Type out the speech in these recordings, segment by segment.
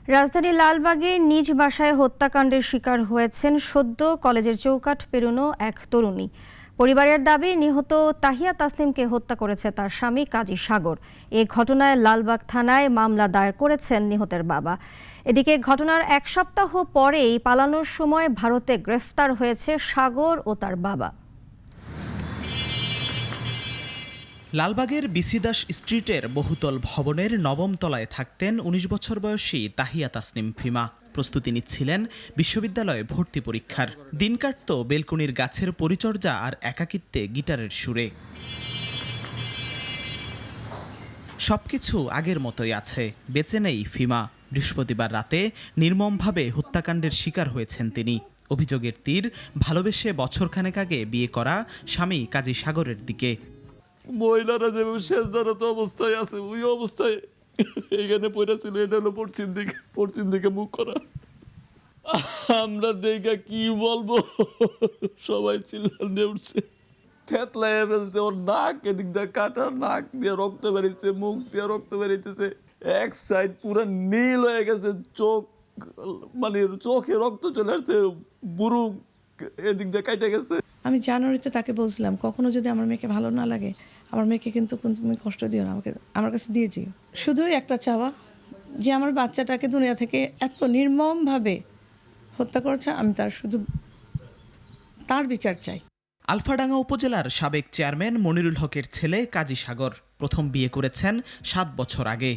রাজধানীর লালবাগে নিজ বাসায় হত্যাকাণ্ডের শিকার হয়েছেন সদ্য কলেজের চৌকাঠ পেরোনো এক তরুণী। পরিবারের দাবি, নিহত তাহিয়া তাসনিমকে হত্যা করেছে তার স্বামী কাজী সাগর। এ ঘটনায় লালবাগ থানায় মামলা দায়ের করেছেন নিহতের বাবা। এদিকে ঘটনার এক সপ্তাহ পরেই পালানোর সময় ভারতে গ্রেফতার হয়েছে সাগর ও তার বাবা। লালবাগের বিসিদাস স্ট্রিটের বহুতল ভবনের নবম তলায় থাকতেন ১৯ বছর বয়সী তাহিয়া তাসনিম ফিমা। প্রস্তুতি নিচ্ছিলেন বিশ্ববিদ্যালয়ে ভর্তি পরীক্ষার। দিন কাটত বেলকুনির গাছের পরিচর্যা আর একাকিত্বে গিটারের সুরে। সবকিছু আগের মতোই আছে, বেঁচে নেই ফিমা। বৃহস্পতিবার রাতে নির্মমভাবে হত্যাকাণ্ডের শিকার হয়েছেন তিনি। অভিযোগের তীর ভালোবেসে বছরখানেক আগে বিয়ে করা স্বামী কাজী সাগরের দিকে। মহিলারা যেভাবে শেষদারত অবস্থায় আছে ওই অবস্থায় এইখানে পড়েছিল। এটা হলো পশ্চিম দিকে মুখ করা। আমরা দেখা কি বলবো, সবাই চিল্লাতে উঠছে, থেতলায় ফেলছে। ওর নাক এদিক দিয়ে কাটা, নাক দিয়ে রক্ত বেরিয়েছে, মুখ দিয়ে রক্ত বেরিয়েছে, এক সাইড পুরো নীল হয়ে গেছে, চোখ মানে চোখে রক্ত চলে আসছে, বুরু এদিক দিয়ে কাটে গেছে। আমি জানুয়ারিতে তাকে বলছিলাম, কখনো যদি আমার মেয়েকে ভালো না লাগে, আমার মেয়েকে কিন্তু তুমি কষ্ট দিও না, আমাকে আমার কাছে দিয়েছি। শুধুই একটা চাওয়া যে আমার বাচ্চাটাকে দুনিয়া থেকে এত নির্মমভাবে হত্যা করেছে, আমি তার বিচার চাই। আলফাডাঙ্গা উপজেলার সাবেক চেয়ারম্যান মনিরুল হকের ছেলে কাজী সাগর প্রথম বিয়ে করেছেন ৭ বছর আগে।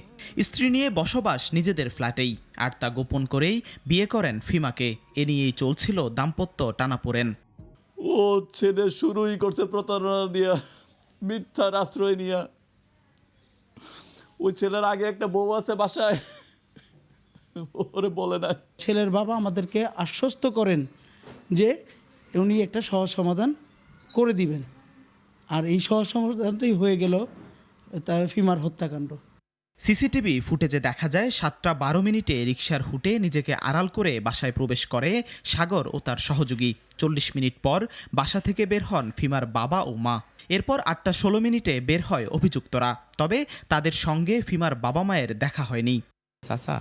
স্ত্রী নিয়ে বসবাস নিজেদের ফ্ল্যাটেই, আর তা গোপন করেই বিয়ে করেন ফিমাকে। এ নিয়েই চলছিল দাম্পত্য টানাপোড়েন। ও ছেলে শুরুই করছে প্রতারণা দিয়া, মিথ্যার আশ্রয় নিয়া। ওই ছেলের আগে একটা বউ আছে বাসায়, ওরে বলে না। ছেলের বাবা আমাদেরকে আশ্বস্ত করেন যে উনি একটা সহজ সমাধান করে দিবেন, আর এই সহজ সমাধানটাই হয়ে গেল তার ফিমার হত্যাকাণ্ড। সিসিটিভি ফুটেজে দেখা যায় ৭টা ১২ মিনিটে রিকশার হুটে নিজেকে আড়াল করে বাসায় প্রবেশ করে সাগর ও তার সহযোগী। ৪০ মিনিট পর বাসা থেকে বের হন ফিমার বাবা ও মা। এরপর ৮টা ১৬ মিনিটে বের হয় অভিযুক্তরা। তবে তাদের সঙ্গে ফিমার বাবা মায়ের দেখা হয়নি। চাচা,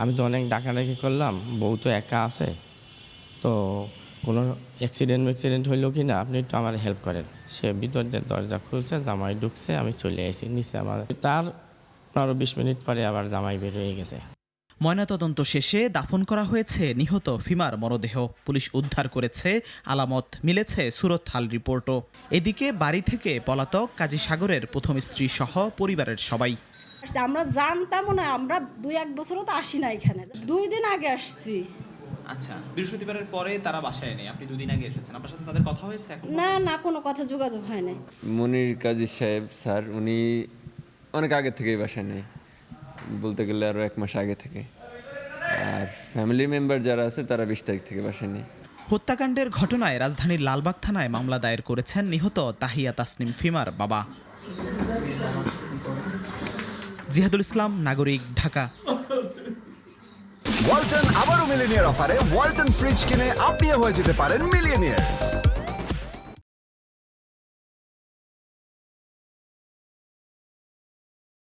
আমি তো অনেক ডাকাডাকি করলাম, বউ তো একা আছে, তো কোনো অ্যাক্সিডেন্ট হইলো কি না, আপনি একটু আমার হেল্প করেন। সে ভিতর দিয়ে দরজা খুলছে, জামাই ঢুকছে, আমি চলে আসি নিচে। আমার তার ১৫-২০ মিনিট পরে আবার জামাই বের হয়ে গেছে। ময়নাতদন্ত শেষে দাফন করা হয়েছে নিহত ফিমার মরদেহ। পুলিশ উদ্ধার করেছে আলামত, মিলেছে সুরতহাল রিপোর্টও। এদিকে বাড়ি থেকে পলাতক কাজী সাগরের প্রথম স্ত্রী সহ পরিবারের সবাই। আমরা জানতাম না, আমরা ২-১ বছরও তো আসি না এখানে, ২ দিন আগে আসছি। আচ্ছা, বৃহস্পতিবারের পরে তারা বাসায় নেই, আপনি 2 দিন আগে এসেছেন, আপনার সাথে তাদের কথা হয়েছে? না, কোনো কথা যোগাযোগ হয় নাই। মনির কাজী সাহেব স্যার উনি অনেক আগে থেকেই বাসায় নেই, বলতে গেলে আরও ১ মাস আগে থেকে। আর ফ্যামিলি মেম্বার যারা আছে তারা ২০ তারিখ থেকে বাসায় নেই। হত্যাকাণ্ডের ঘটনায় রাজধানীর লালবাগ থানায় মামলা দায়ের করেছেন নিহত তাহিয়া তাসনিম ফিমার বাবা। জিহাদুল ইসলাম, নাগরিক, ঢাকা। ওয়ালটন আবারও মিলিনিয়ার অফারে ওয়ালটন ফ্রিজ কিনে আপনিও হয়ে যেতে পারেন মিলিয়নিয়ার।